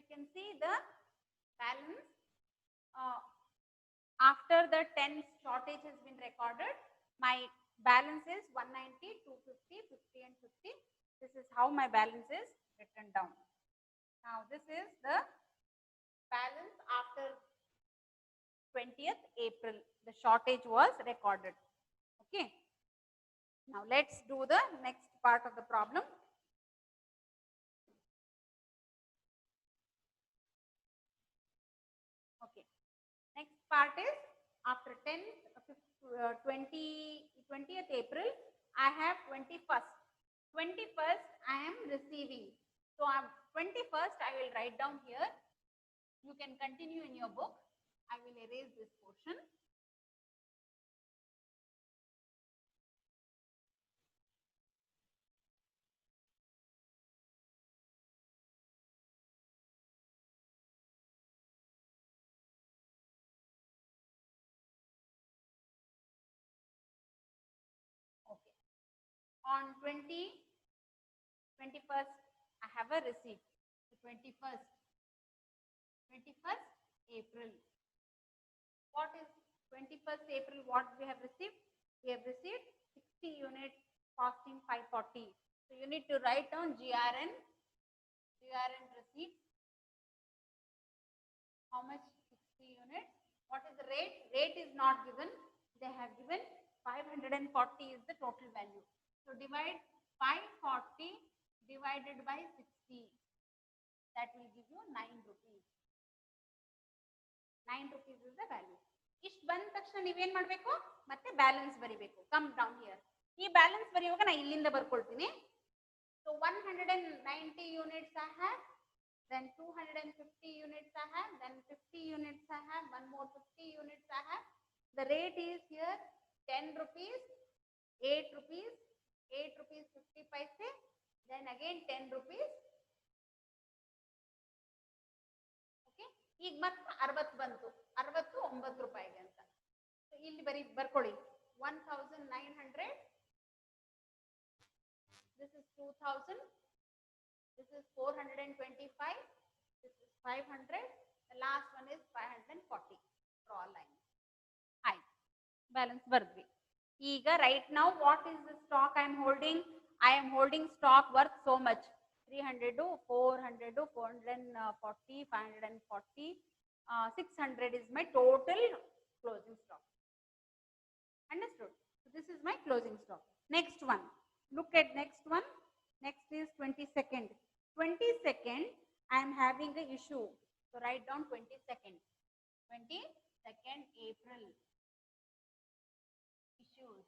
you can see the balance after the 10 shortage has been recorded. My balance is 190, 250, 50 and 50. This is how my balance is written down. Now this is the balance after 20th April. The shortage was recorded. Okay. Now let's do the next part of the problem. Okay. Next part is after 20th April, I have 21st. 21st I am receiving. So 21st I will write down here. You can continue in your book. I will erase this portion. Okay. On 21st, I have a receipt. So 21st April. What is 21st April? What we have received? We have received 60 units costing 540. So you need to write down GRN receipt. How much? 60 units. What is the rate? Rate is not given. They have given 540 is the total value. So divide 540 divided by 60. That will give you 9 rupees. 9 rupees is the value. ಇಷ್ಟು ಬಂದ ತಕ್ಷಣ ನೀವೇನ್ ಮಾಡಬೇಕು? ಮತ್ತೆ balance ಬರಿಬೇಕು. Come down here. ಈ balance ಬರೆಯುವಾಗ ನಾನು ಇಲ್ಲಿಂದ ಬರ್ಕೊಳ್ತೀನಿ. So 190 units I have, then 250 units I have, then 50 units I have, one more 50 units I have. The rate is here 10 rupees, 8 rupees, 8 rupees 50 paise, then again 10 rupees. Okay, ಈಗ ಮತ್ತೆ 60 ಬಂತು. 60 9 ರೂಪಾಯಿಗೆ ಅಂತ. So ಇಲ್ಲಿ ಬರ್ಕೊಳ್ಳಿ 1900. This is 2000. This is 425. This is 500. The last one is 540. Draw line. Hi. Balance ಬರ್ದ್ವಿ. ಈಗ right now what is the stock I am holding? I am holding stock worth so much. 300, 400, 440, 540, 600 is my total closing stock. Understood? So this is my closing stock. Next one. Look at next one. Next is 22nd. 22nd, I am having a issue. So write down 22nd. 22nd April. Issues.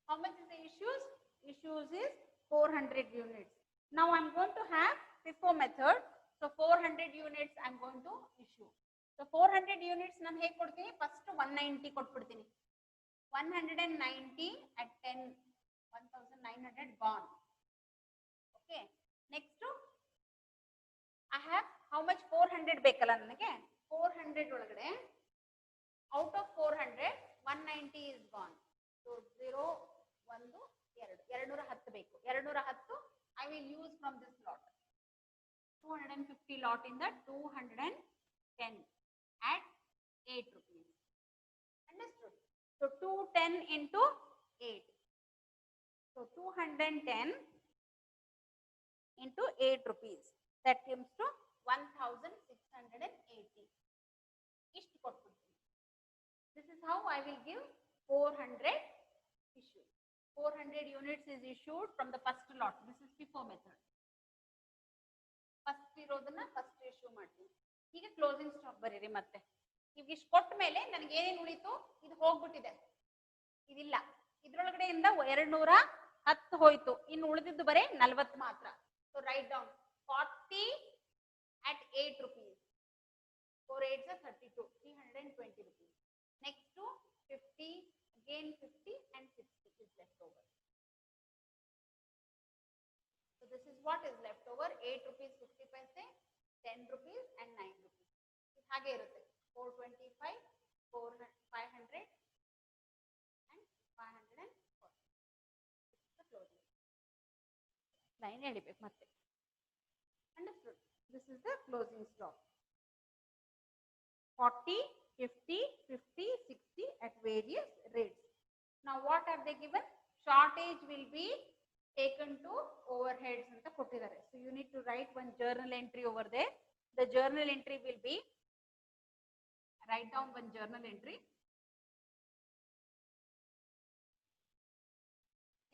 How much is the issues? Issues is 400 units. Now I am going to have FIFO method. So 400 units I am going to issue. So 400 units ನಾನು ಹೇಗೆ ಕೊಡ್ತೀನಿ? First 190 ಕೊಟ್ಬಿಡ್ತೀನಿ. 190 at 10, 1900 gone. Okay. Next, I have how much? 400 ಬೇಕಲ್ಲ ನನಗೆ. 400 ಒಳಗಡೆ out of 400 190 is gone. So 0 1 2 210 ಬೇಕು. 210 I will use from this lot. 250 lot in the 210 at 8 rupees. Understood? So 210 into 8. So 210 into 8 rupees. That comes to 1680. This is how I will give 400 issues. 400 units is issued from the first lot. This is FIFO method. First ಇರೋದನ್ನ first issue ಮಾಡ್ತೀನಿ. ಈಗ closing stock ಬರೀರಿ ಮತ್ತೆ. ಈಗ ಇಷ್ಟು ಕೊಟ್ಟ ಮೇಲೆ ನನಗೆ ಏನೇನು ಉಳಿತು? ಇದು ಹೋಗ್ಬಿಟ್ಟಿದೆ. ಇದಿಲ್ಲ. ಇದರೊಳಗಡೆಯಿಂದ 210 ಹೋಯ್ತು. ಇನ್ನು ಉಳಿದಿದ್ದು ಬರೀ 40 ಮಾತ್ರ. So write down 40 at 8 rupees. 4 8s are 32. 320 rupees. Next to 50, again 50 and 60 is left over. So this is what is left over. 8 rupees 50 paise, 10 rupees and 9 rupees. This ಹಾಗೆ ಇರುತ್ತೆ. 425, 500 and 540. This is the closing. Line ಎಳಿಬೇಕು ಮತ್ತೆ. Understood? This is the closing stock. 40, 50, 50, 60 at various rates. Now what have they given? Shortage will be taken to overheads anta kottidare. So you need to write one journal entry over there. The journal entry will be, write down one journal entry.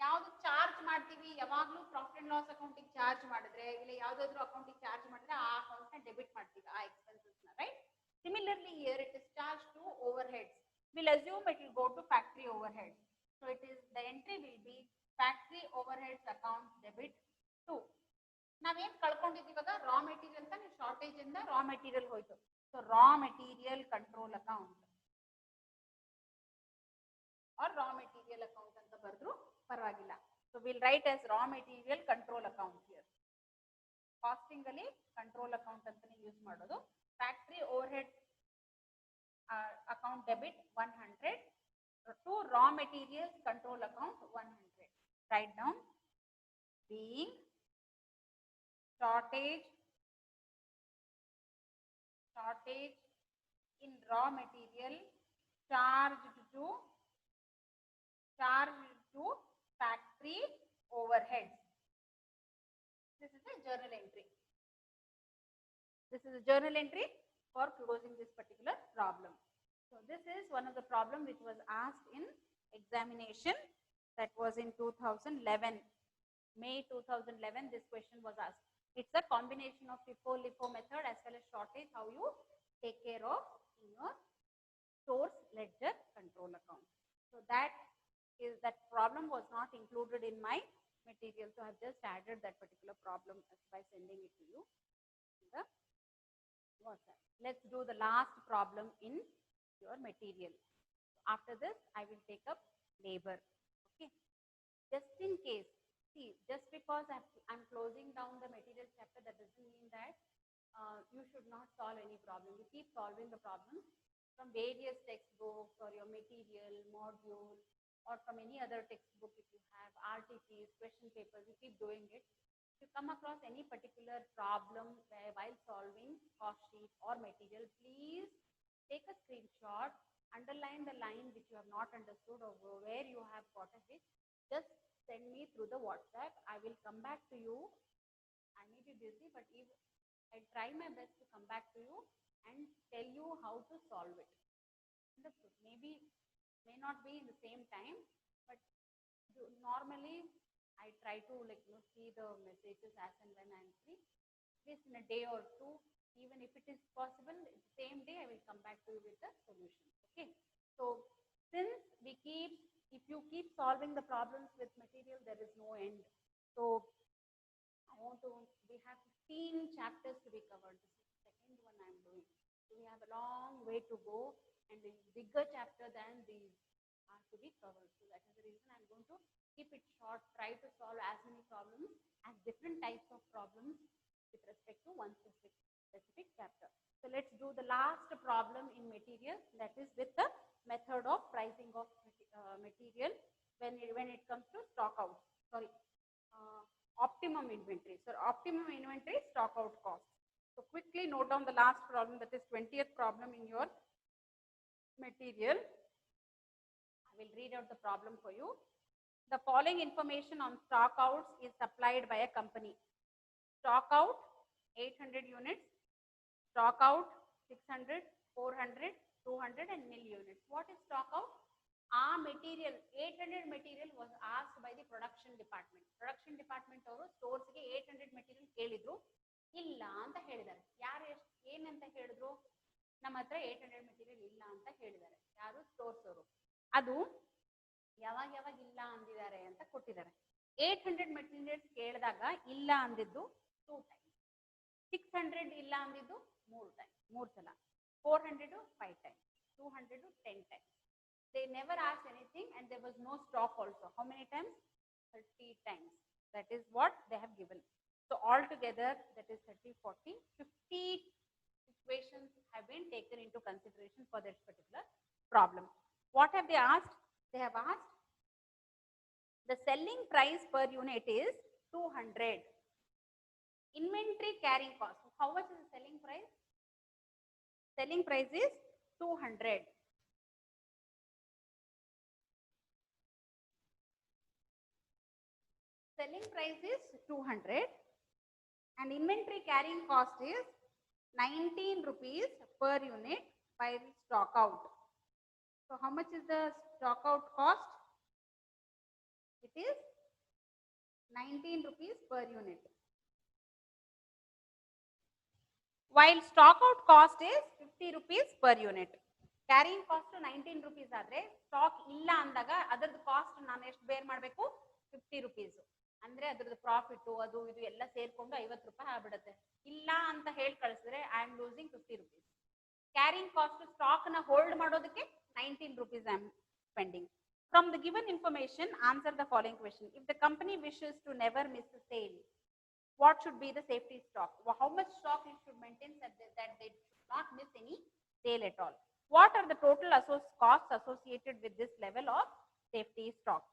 ಯಾವುದು charge ಮಾಡ್ತೀವಿ ಯಾವಾಗಲೂ profit and loss ಅಕೌಂಟಿಗೆ charge ಮಾಡಿದ್ರೆ ಇಲ್ಲ ಯಾವುದಾದ್ರೂ ಅಕೌಂಟಿಗೆ charge ಮಾಡಿದ್ರೆ ಆ ಅಕೌಂಟ್ನ ಡೆಬಿಟ್ ಮಾಡ್ತೀವಿ ಆ ಎಕ್ಸ್ಪೆನ್ಸಸ್ನ, right? Similarly here it is charged to overheads. We'll assume it will go to factory overheads. So it is, the entry will be factory overheads account debit to. ನಾವೇನ್ ಕಳ್ಕೊಂಡಿದ್ದೀವಿ ಇವಾಗ ರಾ ಮೆಟೀರಿಯಲ್ ತಾನೆ, shortage ಇಂದ raw material ಹೋಯ್ತು. So raw material control account or raw material account ಅಂತ ಬರೆದ್ರು ಪರವಾಗಿಲ್ಲ. So will write as raw material control account here. Costing ಅಲ್ಲಿ control account ಅಂತಾನೆ ಯೂಸ್ ಮಾಡೋದು. Factory overhead account debit 100 to raw materials control account 100. Write down being shortage in raw material charged to factory overheads. This is a journal entry. This is a journal entry for closing this particular problem. So this is one of the problem which was asked in examination, that was in 2011. May 2011 this question was asked. It's a combination of FIFO-LIFO method as well as shortage, how you take care of in your source ledger control account. So that problem was not included in my material. So I have just added that particular problem by sending it to you in the WhatsApp. Let's do the last problem in your material. After this, I will take up labor. Okay. Just in case, see, just because I'm closing down the material chapter, that doesn't mean that you should not solve any problem. You keep solving the problems from various textbooks or your material, module, or from any other textbook if you have RTPs, question papers, you keep doing it. If you come across any particular problem while solving cost sheet or material, please take a screenshot, underline the line which you have not understood or where you have got a hitch. Just send me through the WhatsApp. I will come back to you. I may be busy, but if I try my best to come back to you and tell you how to solve it. Understood? Maybe may not be in the same time, but normally I try to see the messages as and when I am free. At least in a day or two, even if it is possible, the same day I will come back to you with the solution. Okay. So since if you keep solving the problems with material, there is no end. So we have 15 chapters to be covered. This is the second one I am doing. So we have a long way to go, and a bigger chapter than these are to be covered. So that is the reason I am going to keep it short, try to solve as many problems as different types of problems with respect to one specific chapter. So let's do the last problem in material, that is with the method of pricing of material when it comes to stock out. Optimum inventory. So optimum inventory stock out cost. So quickly note down the last problem, that is 20th problem in your material. I will read out the problem for you. The following information on stock outs is supplied by a company. Stock out 800 units, stock out 600, 400, 200 and 1000 units. What is stock out? Our material 800 material was asked by the production department. Production department ಅವರು stores ಗೆ 800 material ಕೇಳಿದ್ರು, ಇಲ್ಲ ಅಂತ ಹೇಳಿದ್ದಾರೆ. ಯಾರು ಏನಂತ ಹೇಳಿದ್ರು? ನಮ್ಮ ಹತ್ರ 800 ಮೆಟೀರಿಯಲ್ ಇಲ್ಲ ಅಂತ ಹೇಳಿದ್ದಾರೆ. ಯಾರು? ಸ್ಟೋರ್ಸ್ ಅವರು. ಅದು ಯಾವಾಗ ಇಲ್ಲ ಅಂದಿದ್ದಾರೆ ಅಂತ ಕೊಟ್ಟಿದ್ದಾರೆ. 800 ಮೆಟೀರಿಯಲ್ಸ್ ಕೇಳಿದಾಗ ಇಲ್ಲ ಅಂದಿದ್ದು 2 times, 600 ಇಲ್ಲ ಅಂದಿದ್ದು 3 ಸಲ, 400 5 times, 200 10 times. They never asked anything and there was no stock also. How many times? 30 times. That is what they have given. So altogether that is 30, 40, 50 situations have been taken into consideration for this particular problem. What have they asked? They have asked the selling price per unit is 200. Inventory carrying cost. How much is the selling price? Selling price is 200. Selling price is 200 and inventory carrying cost is 19 rupees per unit while stock out. So how much is the stock out cost? It is 19 rupees per unit. While stock out cost is 50 rupees per unit. Carrying cost 19 rupees ಆದರೆ stock ಇಲ್ಲ ಅಂದಾಗ ಅದರದ್ದು cost ನಾನು ಎಷ್ಟು ಬೇರ್ ಮಾಡಬೇಕು 50 rupees. ಅಂದ್ರೆ ಅದರದ್ದು ಪ್ರಾಫಿಟ್ ಅದು ಇದು ಎಲ್ಲ ಸೇರ್ಕೊಂಡು 50 ರೂಪಾಯಿ ಆಗ್ಬಿಡುತ್ತೆ. ಇಲ್ಲ ಅಂತ ಹೇಳಿ ಕಳಿಸಿದ್ರೆ I am losing 50 rupees. Carrying cost stock ನ ಹೋಲ್ಡ್ ಮಾಡೋದಕ್ಕೆ 19 rupees I am spending. From the given information, answer the following question. If the company wishes to never miss a sale, what should be the safety stock? How much stock it should maintain that they should not miss any sale at all? What are the total costs associated with this level of safety stock?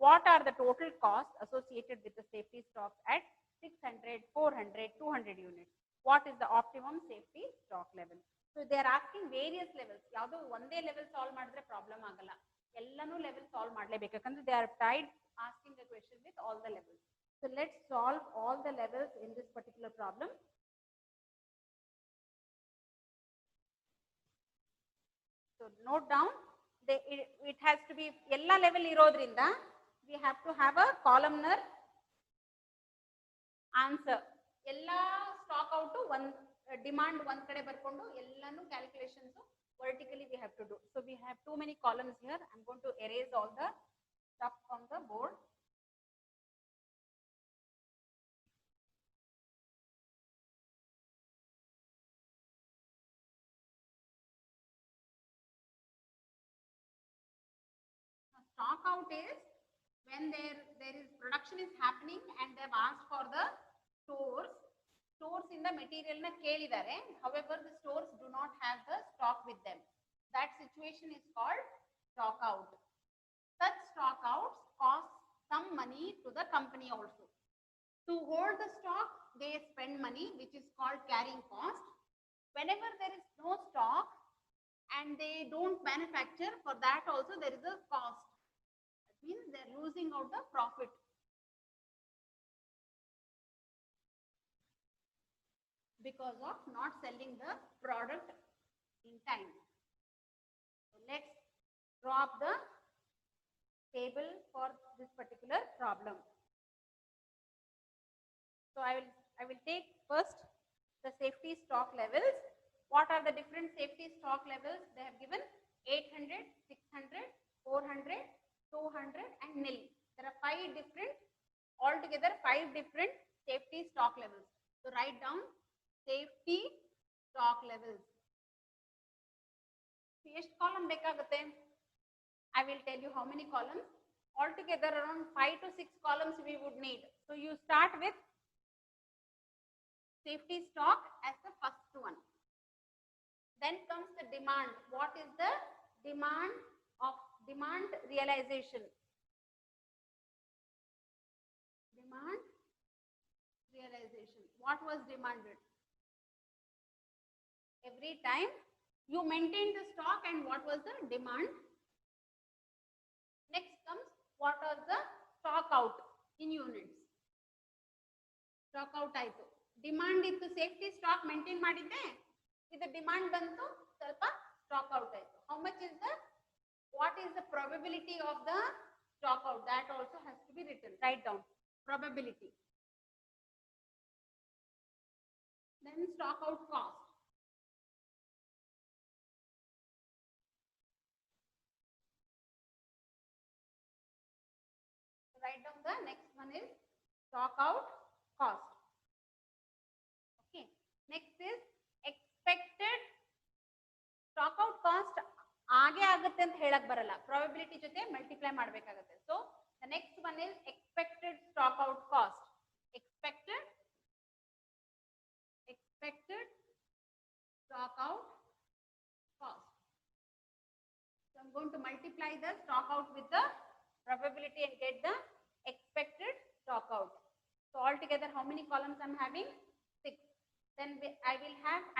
What are the total costs associated with the safety stock at 600, 400, 200 units? What is the optimum safety stock level? So they are asking various levels. ಯಾವುದು ಒಂದೇ level solve ಮಾಡಿದ್ರೆ problem ಆಗಲ್ಲ. ಎಲ್ಲಾನು level solve ಮಾಡಲೇಬೇಕು ಯಾಕಂದ್ರೆ they are tied asking the question with all the levels. So let's solve all the levels in this particular problem. So note down, it has to be ella level irodrinda we have to have a columnar answer. Ella stock out one demand one kade barkondu ellanu calculations vertically we have to do. So we have too many columns here. I'm going to erase all the stuff from the board. Stock out is when there is production is happening and they have asked for the stores in the material na kelidare. However, the stores do not have the stock with them. That situation is called stock out. Such stock outs cost some money to the company also. To hold the stock, they spend money, which is called carrying cost. Whenever there is no stock and they don't manufacture, for that also there is a cost. Means they are losing out the profit. Because of not selling the product in time. So let's draw up the table for this particular problem. So I will take first the safety stock levels. What are the different safety stock levels? They have given 800, 600, 400, 200 and nil. There are 5 different, altogether 5 different safety stock levels. So write down safety stock levels. ಎಷ್ಟು column ಬೇಕಾಗುತ್ತೆ? I will tell you how many columns. Altogether around 5 to 6 columns we would need. So you start with safety stock as the first one. Then comes the demand. What is the demand realization? Demand realization. What was demanded? Every time you maintain the stock and what was the demand? Next comes what are the stock out in units. Stock out ಆಯ್ತು. Demand ಇತ್ತು safety stock maintain ಮಾಡಿದ್ದೆ. ಇದು demand ಬಂತು ಸ್ವಲ್ಪ stock out ಆಯ್ತು. How much is the what is the probability of the stock out? That also has to be written. Write down probability. Then stock out cost. Write down the next one is stock out cost. Okay. Next is expected stock out cost. ಆಗೆ ಆಗುತ್ತೆ ಅಂತ ಹೇಳಕ್ ಬರಲ್ಲ, probability ಜೊತೆ multiply ಮಾಡಬೇಕಾಗುತ್ತೆ. So the next one is expected stock out cost. Expected stock out cost. So I'm going to multiply the stock out with the probability and get the expected stock out. So altogether how many columns I'm having? then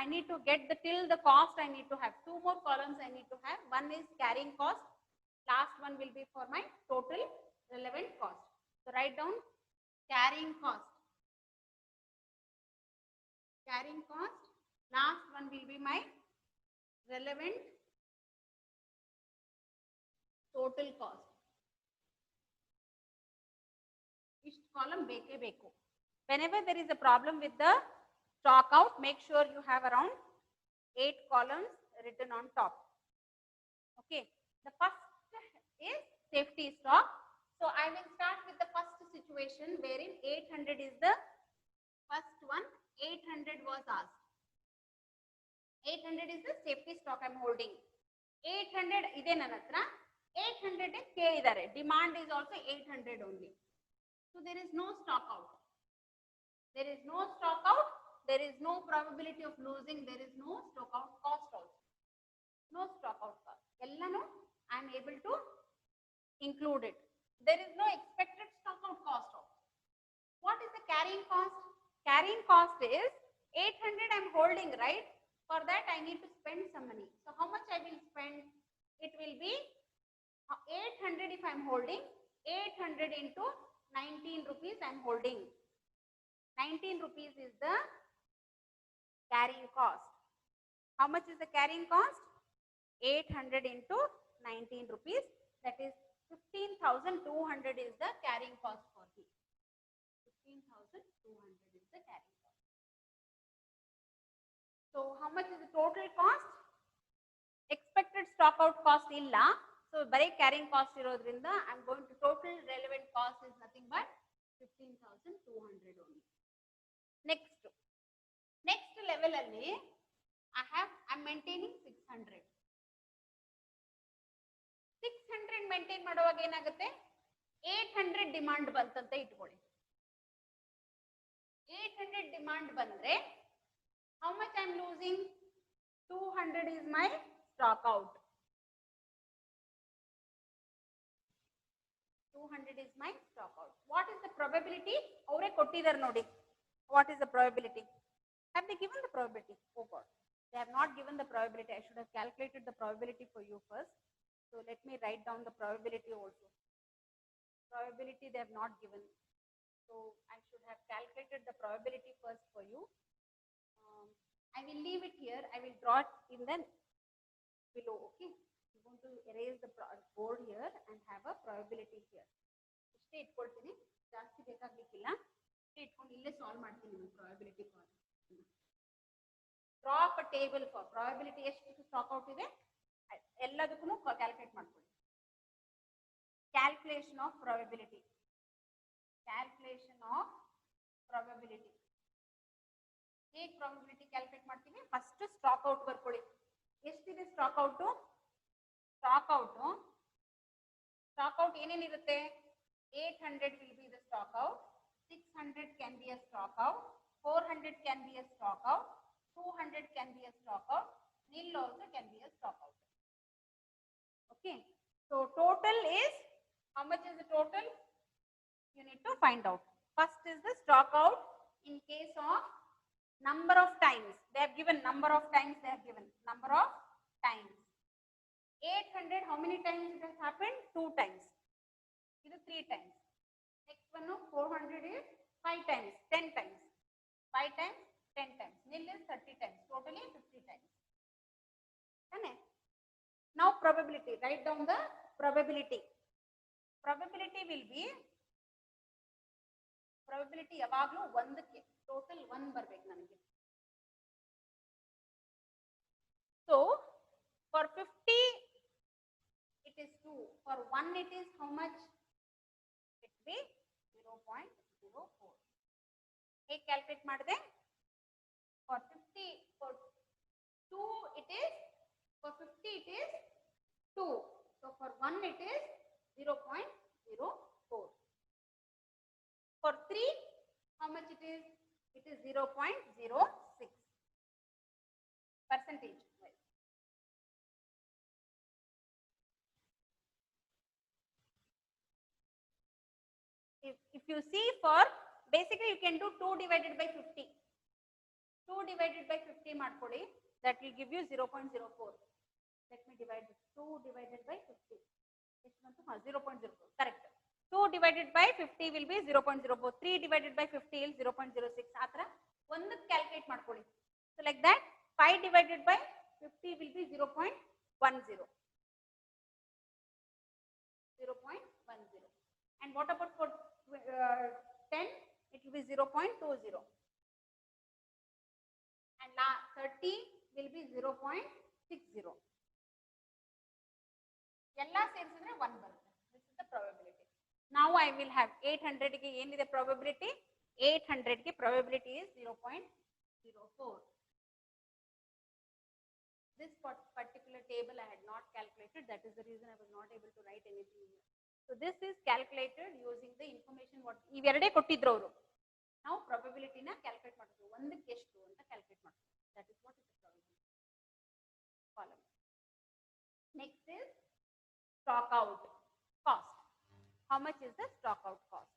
I need to get the till the cost. I need to have 2 more columns. I need to have. One is carrying cost. Last one will be for my total relevant cost. So write down carrying cost. Carrying cost. Last one will be my relevant total cost. Each column beke beko. Whenever there is a problem with the stock out, make sure you have around 8 columns written on top. Okay. The first is safety stock. So I will start with the first situation wherein 800 is the first one. 800 was asked. 800 is the safety stock I am holding. 800 ide nanatra. 800 ಕೇಳಿದ್ದಾರೆ. Demand is also 800 only. So there is no stock out. There is no stock out. There is no probability of losing. There is no stock out cost also. No stock out cost. Ellanu I am able to include it. There is no expected stock out cost also. What is the carrying cost? Carrying cost is 800 I am holding, right? For that I need to spend some money. So how much I will spend? It will be 800 if I am holding. 800 into 19 rupees I am holding. 19 rupees is the carrying cost. How much is the carrying cost? 800 into 19 rupees. That is 15,200 is the carrying cost for me. 15,200 is the carrying cost. So how much is the total cost? Expected stock out cost illa. So bare carrying cost irodrinda I am going to total relevant cost is nothing but 15,200 only. Next level alli I am maintaining 600. 600 maintain ಮಾಡುವಾಗ ಏನಾಗುತ್ತೆ? 800 demand ಬಂತಂತ ಇಟ್ಕೊಳ್ಳಿ. 800 demand ಬಂದ್ರೆ how much I am losing? 200 is my stock out. 200 is my stock out. What is the probability? ಅವರೇ ಕೊಟ್ಟಿದ್ದಾರೆ ನೋಡಿ. What is the probability? Have they given the probability? Oh God, they have not given the probability. I should have calculated the probability for you first. So let me write down the probability also. Probability they have not given. So I should have calculated the probability first for you. I will leave it here. I will draw it in the below. Okay. I'm going to erase the board here and have a probability here. ಇಷ್ಟೇ ಇಟ್ಕೊಳ್ತೀನಿ, ಜಾಸ್ತಿ ಬೇಕಾಗಲಿಕ್ಕಿಲ್ಲ. ಇಷ್ಟೇ ಇಟ್ಕೊಂಡು ಇಲ್ಲೇ solve ಮಾಡ್ತೀನಿ ನಾನು probability for. Draw up a table for probability ಎಷ್ಟು stock out ಇದೆ ಎಲ್ಲದಕ್ಕೂ ಕ್ಯಾಲ್ಕುಲೇಟ್ ಮಾಡ್ಕೊಳ್ಳಿ. Calculation of probability. Calculation of probability. ಹೇಗೆ probability ಕ್ಯಾಲ್ಕುಲೇಟ್ ಮಾಡ್ತೀವಿ? ಫಸ್ಟ್ ಸ್ಟಾಕ್ ಔಟ್ ಬರ್ಕೊಳ್ಳಿ. ಎಷ್ಟಿದೆ ಸ್ಟಾಕ್ ಔಟ್? ಸ್ಟಾಕ್ ಔಟ್ ಏನೇನಿರುತ್ತೆ? 800 will be the stock out. 600 can be a stock out. 400 can be a stock out. 200 can be a stock out. Nil also can be a stock out. Okay. So total is, how much is the total? You need to find out. First is the stock out in case of number of times. They have given number of times. They have given number of times. 800, how many times it has happened? 2 times. This is 3 times. Next one, 400 is 5 times, 10 times. 5 times, 10 times. Nil is 30 times. Totally 50 times. Now probability. Write down the probability. Probability will be, probability ಯಾವಾಗಲೂ 1ಕ್ಕೆ total 1 ಬರಬೇಕು ನನಗೆ. So for 50 it is 2. For 1 it is how much? It will be 0.04. ಹೇಗೆ calculate ಮಾಡಿದೆ? For 50, for 2 it is, for 50 it is 2. So for 1 it is 0.04. For 3, how much it is? It is 0.06 percentage. If you see, for basically you can do 2 divided by 50. 2 divided by 50 ಮಾಡ್ಕೊಳ್ಳಿ. That will give you 0.04. Let me divide this. 2 divided by 50. ಎಷ್ಟು ಬಂತು? 0.04. Correct. 2 divided by 50 will be 0.04. 3 divided by 50 is 0.06. ಆ ಥರ ಒಂದಕ್ಕೆ calculate ಮಾಡ್ಕೊಳ್ಳಿ. So like that 5 divided by 50 will be 0.10. 0.10. And what about for 10? It will be 0.20. And 30 will be 0.60. ಎಲ್ಲ ಸೇರಿಸಿದ್ರೆ 1 ಬರುತ್ತೆ. This is the probability. Now I will have 800 ಗೆ ಏನಿದೆ probability? 800 ಗೆ probability is 0.04. This particular table I had not calculated. That is the reason I was not able to write anything here. So this is calculated using the information what ಇವೆರಡೇ ಕೊಟ್ಟಿದ್ರು ಅವರು. ನಾವು probability ನ calculate ಮಾಡ್ತೀವಿ. ಒಂದಕ್ಕೆ ಎಷ್ಟು ಅಂತ calculate ಮಾಡ್ತೀವಿ. That is what is the probability column. Next is stock out cost. How much is the stock out cost?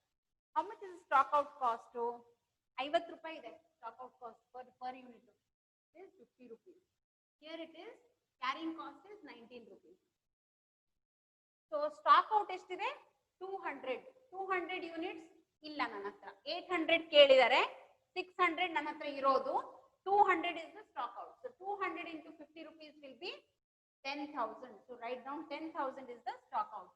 How much is the stock out cost? 50 ರೂಪಾಯಿ ಇದೆ stock out cost per unit. It is 50 rupees. Here it is carrying cost is 19 rupees. So stock out ಎಷ್ಟಿದೆ? 200. 200 units ಇಲ್ಲ ನನ್ನ ಹತ್ರ. 800 ಕೇಳಿದ್ದಾರೆ. 600 ನನ್ನ ಹತ್ರ ಇರೋದು. 200 is the stock out. So 200 into 50 rupees will be 10,000. So write down 10,000 is the stock out.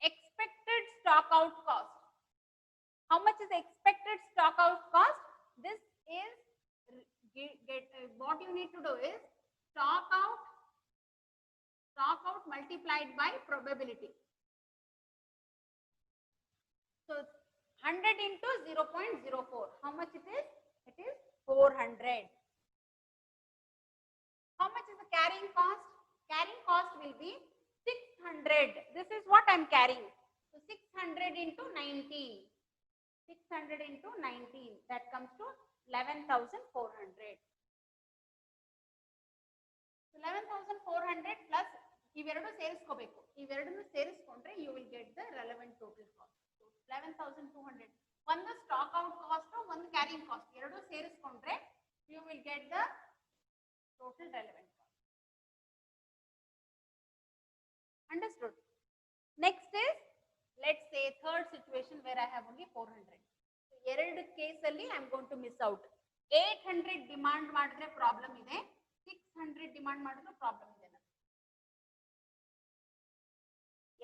Expected stock out cost. How much is the expected stock out cost? This is what you need to do is stock out multiplied by probability. So 100 into 0.04. How much it is? It is 400. How much is the carrying cost? Carrying cost will be 600. This is what I am carrying. So 600 into 19. 600 into 19. That comes to 11,400. 11,400 plus ಇವೆರಡು ಸೇರಿಸ್ಕೋಬೇಕು. ಇವೆರಡನ್ನು ಸೇರಿಸ್ಕೊಂಡ್ರೆ you will get the relevant total cost. So 11,200. ಒಂದು stock out cost, ಒಂದು carrying cost, ಎರಡು ಸೇರಿಸ್ಕೊಂಡ್ರೆ you will get the total relevant cost. Understood? Next is, let's say third situation where I have only 400. So ಎರಡು case ಅಲ್ಲಿ I am going to miss out. 800 demand ಮಾಡಿದ್ರೆ problem ಇದೆ. 600 demand ಮಾಡಿದ್ರೆ problem ಇದೆ.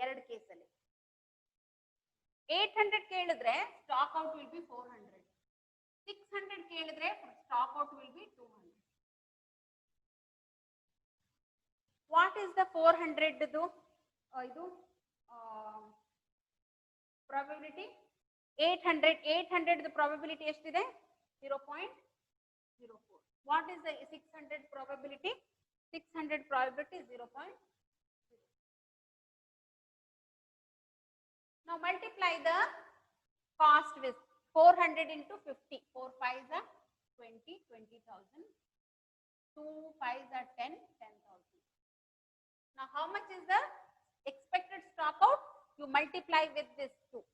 ಎರಡು case ಅಲ್ಲಿ 800 ಕೇಳಿದ್ರೆ stock out will be 400. 600 ಕೇಳಿದ್ರೆ stock out will be 200. What is the 400 ಇದು ಪ್ರಾಬಬಿಲಿಟಿ? 800 ಪ್ರಾಬಬಿಲಿಟಿ ಎಷ್ಟಿದೆ? 0.04. What is the 600 probability? 600 probability 0.0. Now multiply the cost with 400 into 50. 4 5s are 20, 20,000. 2 5s are 10, 10,000. Now how much is the expected stock out? You multiply with this 2.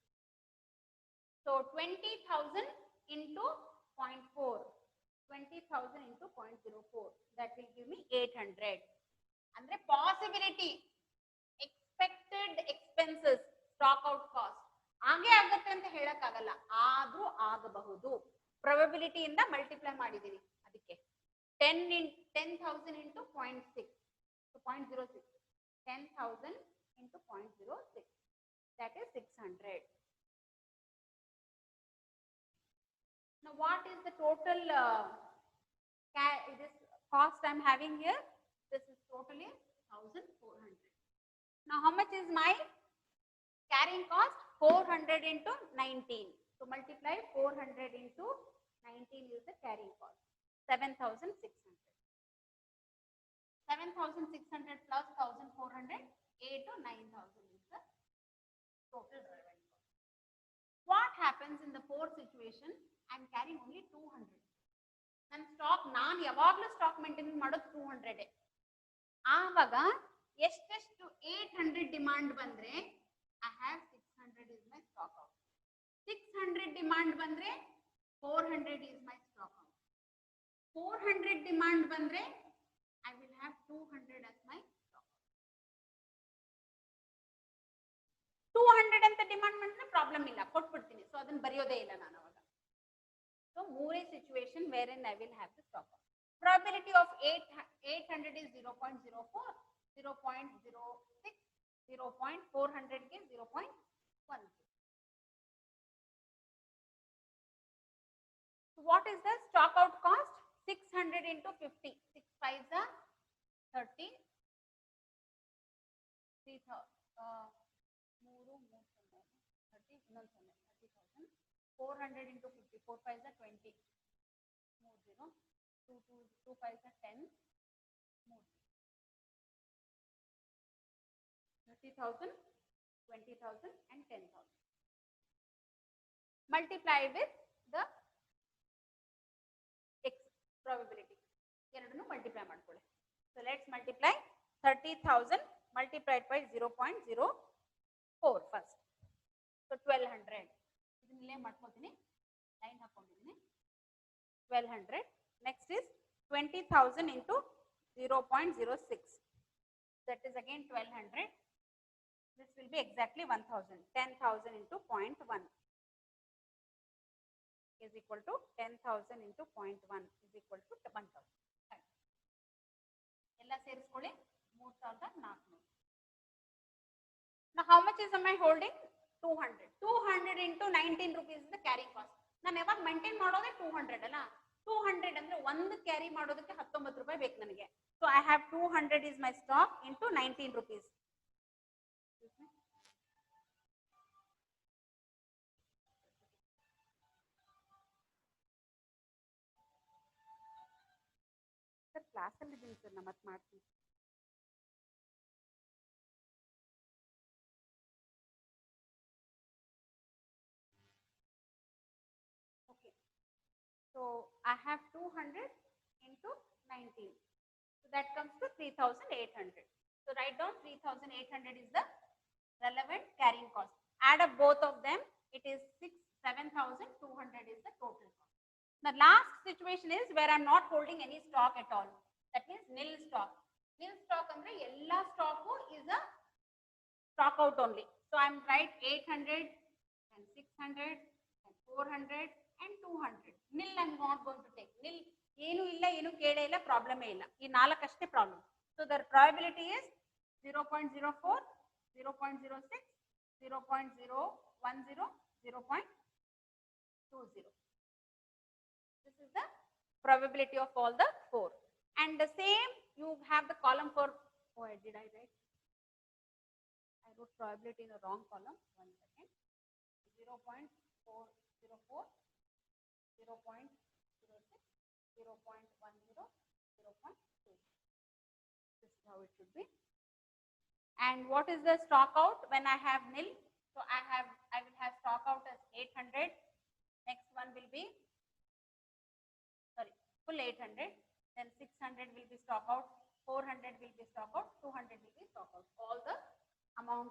So 20,000 into 0.4. 20,000 into 0.04. That will give me 800. Andre possibility, expected expenses, stock out cost ಹಾಗೆ ಆಗುತ್ತೆ ಅಂತ ಹೇಳಕ್ ಆಗಲ್ಲ, ಆದ್ರೂ ಆಗಬಹುದು. Probability ಇಂದ multiply ಮಾಡಿದೀವಿ. ಅದಕ್ಕೆ 10,000 into 0.6. So 0.06. 10,000 into 0.06. That is 600. Now what is the total this cost I am having here? This is totally 1,400. Now how much is my carrying cost? 400 into 19. So multiply 400 into 19 is the carrying cost. 7,600. 7,600 plus 1,400, 8 to 9,000 is the total relevant cost. What happens in the fourth situation? I am carrying only 200. ನನ್ನ stock ನಾನು ಯಾವಾಗಲೂ stock maintain ಮಾಡೋದು 200. ಆವಾಗ ಎಷ್ಟೆಷ್ಟು 800 demand ಬಂದ್ರೆ I have 600 is my stock out. 600 200 demand ಬಂದ್ರೆ 400 is my stock out. 400 demand ಬಂದ್ರೆ I will have 200 as my stock out. 200 ಅಂತ ಡಿಮಾಂಡ್ ಮಾಡಿದ್ರೆ ಪ್ರಾಬ್ಲಮ್ ಇಲ್ಲ, ಕೊಟ್ಬಿಡ್ತೀನಿ. ಸೊ ಅದನ್ನ ಬರೆಯೋದೇ ಇಲ್ಲ ನಾನು ಅವಾಗ. ಸೊ ಮೂರೇ situation wherein I will have the stock out. Probability of 800 is 0.04, 0.06, 0.400 ಗೆ 0.10. So what is the stock out cost? 600 into 50. 6 5s are 30. 30,000. 400 into 50. 4 5s are 20. 2 5s are 10. 30,000, 20,000 and 10,000. Multiply with the X probability. ಎರಡನ್ನು multiply ಮಾಡ್ಕೊಳ್ಳಿ. So let's multiply 30,000 multiplied by 0.04 first. So 1200. ಇದನ್ನೇ ಮಾಡ್ಕೊತೀನಿ. Line ಹಾಕೊಂಡಿದ್ದೀನಿ. 1200. Next is 20,000 into 0.06. That is again 1200. This will be exactly 1,000. 10,000 into 0.1 is equal to 10,000 into 0.1 is equal to 1,000. ಎಲ್ಲ ಸೇರಿಸ್ಕೊಳ್ಳಿ 3,400. Now how much is am I holding? 200. 200 into 19 rupees is the carrying cost. ನಾನು ಯಾವಾಗ maintain ಮಾಡೋದೇ 200 ಅಲ್ಲ. 200 ಅಂದ್ರೆ ಒಂದು carry ಮಾಡೋದಕ್ಕೆ 19 ರೂಪಾಯಿ ಬೇಕು ನನಗೆ. So I have 200 is my stock into 19 rupees. Sir class ಅಲ್ಲಿ ಇದೀನಿ ಸರ್, ನಾನು ಮತ್ತೆ ಮಾಡ್ತೀನಿ. Okay. So I have 200 into 19. So that comes to 3,800. So write down 3,800 is the relevant carrying cost. Add up both of them. It is 7,200 is the total cost. The last situation is where I am not holding any stock at all. That means nil stock. Nil stock andre ella stock is a stock out only. So I am write 800 and 600 and 400 and 200. Nil I am not going to take. Nil ಏನು ಇಲ್ಲ, ಏನು ಕೇಳೇ ಇಲ್ಲ, ಪ್ರಾಬ್ಲಮೇ ಇಲ್ಲ. ಈ ನಾಲ್ಕು ಅಷ್ಟೇ problem. So their probability is 0.04, 0.06, 0.010, 0.20. This is the probability of all the four. And the same you have the column for, oh did I write? I wrote probability in the wrong column. 1 second. 0.404, 0.06, 0.10, 0.2. This is how it should be. And what is the stock out when I have nil? So I will have stock out as 800. Next one will be, sorry, full 800. Then 600 will be stock out. 400 will be stock out. 200 will be stock out. All the amount,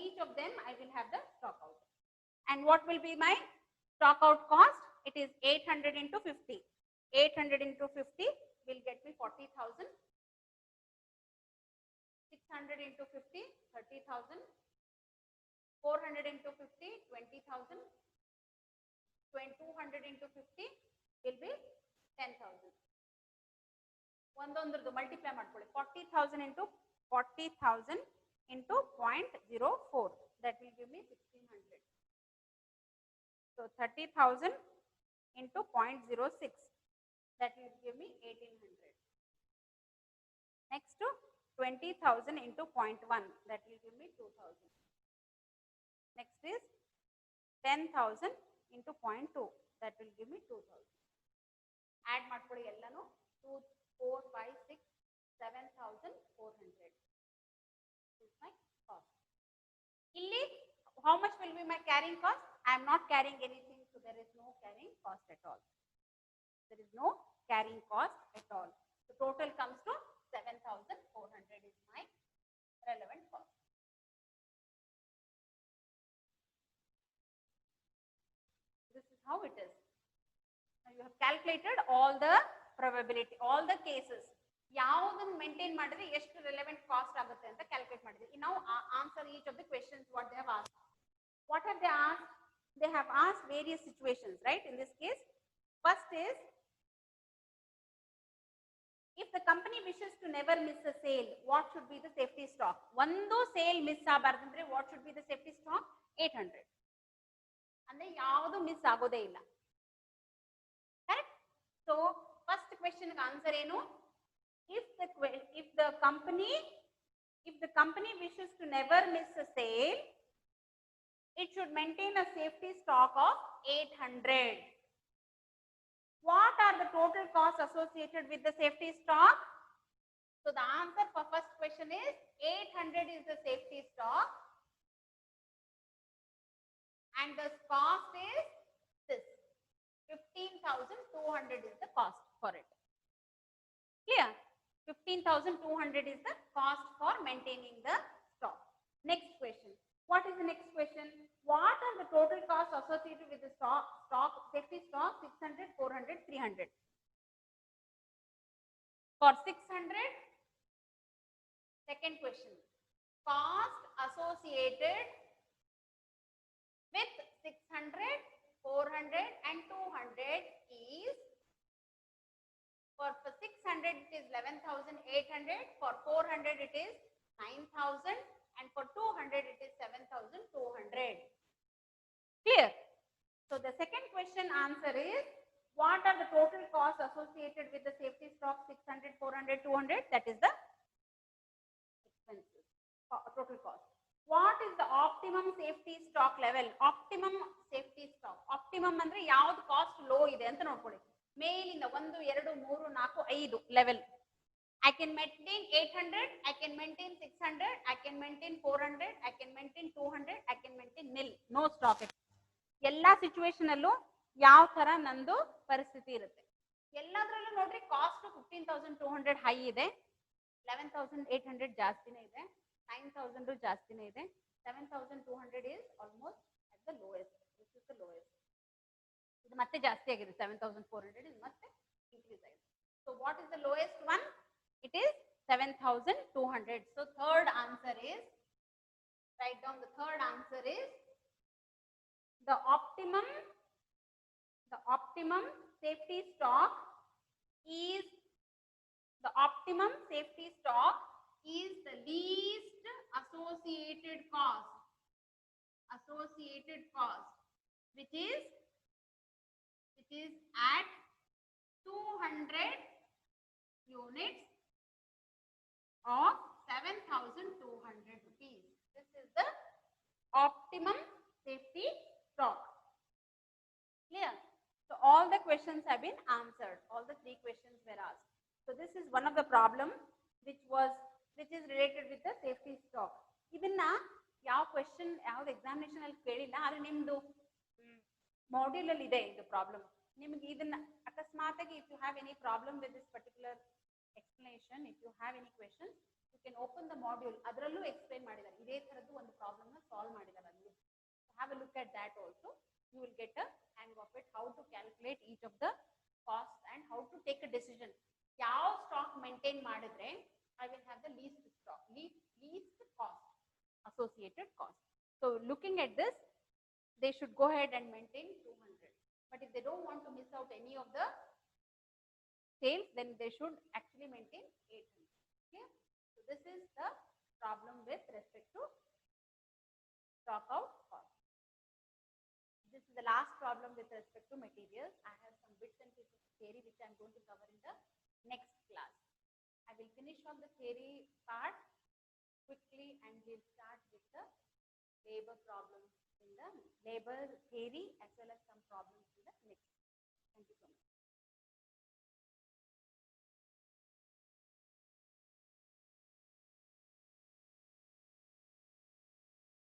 each of them I will have the stock out. And what will be my stock out cost? It is 800 into 50. 800 into 50 will get me 40,000. 600 into 50, 30,000. 400 into 50, 20,000. 200 into 50 will be 10,000. ಒಂದೊಂದರದು multiply ಮಾಡ್ಕೊಳ್ಳಿ. 40,000 into 40,000 into 0.04. That will give me 1,600. So 30,000 into 0.06. That will give me 1,800. Next to 20,000 into 0.1. That will give me 2,000. Next is 10,000 into 0.2. That will give me 2,000. Add ಮಾಡ್ಕೊಳ್ಳಿ ಎಲ್ಲಾನು. 2, 4, 5, 6, 7,400. This is my cost. Illi, how much will be my carrying cost? I am not carrying anything, so there is no carrying cost at all. There is no carrying cost at all. The total comes to 7,400 is my relevant cost. how it is. Now you have calculated all the probability, all the cases. ಯಾವುದನ್ನು maintain ಮಾಡಿದ್ರೆ ಎಷ್ಟು relevant cost ಆಗುತ್ತೆ ಅಂತ calculate ಮಾಡಿದ್ವಿ. Now answer each of the questions what they have asked. What have they asked? They have asked various situations, right? In this case, first is, if the company wishes to never miss a sale, what should be the safety stock? ಒಂದು sale miss ಆಗಬಾರ್ದಂದ್ರೆ what should be the safety stock? 800. ಅಂದ್ರೆ ಯಾವುದು miss ಆಗೋದೇ ಇಲ್ಲ. Correct? So first question ಗೆ answer ಏನು? If the company wishes to never miss a sale, it should maintain a safety stock of 800. What are the total costs associated with the safety stock? So the answer for first question is 800 is the safety stock, and the cost is this 15,200 is the cost for it. Clear? 15,200 is the cost for maintaining the stock. Next question. What is the next question? What are the total costs associated with the stock safety stock? 600, 400, 300. For 600, second question. Cost associated with 600, 400 and 200 is, for 600 it is 11,800, for 400 it is 9,000, and for 200 it is 7,200. Clear? So the second question answer is, what are the total costs associated with the safety stock 600, 400, 200? That is the expenses, total cost. What is the optimum safety stock level? Optimum safety stock. Optimum ಅಂದ್ರೆ ಯಾವುದು cost low ಇದೆ ಅಂತ ನೋಡ್ಕೊಳ್ಳಿ. ಮೇಲಿಂದ 1, 2, 3, 4, 5 level. I can maintain 800, I can maintain 600, I can maintain 400, I can maintain 200, I can maintain nil. No stock. ಎಲ್ಲಾ situation ಅಲ್ಲೂ ಯಾವ ತರ ನಂದು ಪರಿಸ್ಥಿತಿ ಇರುತ್ತೆ. ಎಲ್ಲದರಲ್ಲೂ ನೋಡ್ರಿ ಕಾಸ್ಟ್ 15,200 ಹೈ ಇದೆ, 11,800 ಜಾಸ್ತಿನೇ ಇದೆ, 9,000 ಜಾಸ್ತಿನೇ ಇದೆ, 7,200 is almost at the lowest. This is the lowest. ಇದು ಮತ್ತೆ ಜಾಸ್ತಿ ಆಗಿದೆ, 7,400 is ಮತ್ತೆ increase ಆಗಿದೆ. So what is the lowest one? It is 7,200. So third answer is, write down the third answer is, the optimum safety stock is the least associated cost, which is at 200 units of 7,200 rupees. This is the optimum safety stock. Clear? So all the questions have been answered. All the 3 questions were asked. So this is one of the problem which is related with the safety stock. ಇದನ್ನ ಯಾವ question ಯಾವ್ದು examination ಅಲ್ಲಿ ಕೇಳಿಲ್ಲ, ಆದ್ರೆ ನಿಮ್ದು module ಅಲ್ಲಿ ಇದೆ ಇದು ಪ್ರಾಬ್ಲಮ್. ನಿಮಗೆ ಇದನ್ನ ಅಕಸ್ಮಾತ್ ಆಗಿ if you have any problem with this particular explanation, if you have any questions, you can open the module. ಅದರಲ್ಲೂ explain ಮಾಡಿದ್ದಾರೆ, ಇದೇ ತರದ್ದು ಒಂದು ಪ್ರಾಬ್ಲಮ್ ನ ಸಾಲ್ವ್ ಮಾಡಿದ್ದಾರೆ ಅಲ್ಲಿ. Have a look at that also. You will get a hang of it, how to calculate each of the costs and how to take a decision. ಯಾವ stock maintain ಮಾಡಿದ್ರೆ I will have the least stock, least cost, associated cost. So looking at this, they should go ahead and maintain 200. But if they don't want to miss out any of the sales, then they should actually maintain 800. Okay? So this is the problem with respect to stock out cost. This is the last problem with respect to materials. I have some bits and pieces of theory which I am going to cover in the next class. I will finish on the theory part quickly and we'll start with the labor problems in the labor theory as well as some problems in the next. Thank you so much.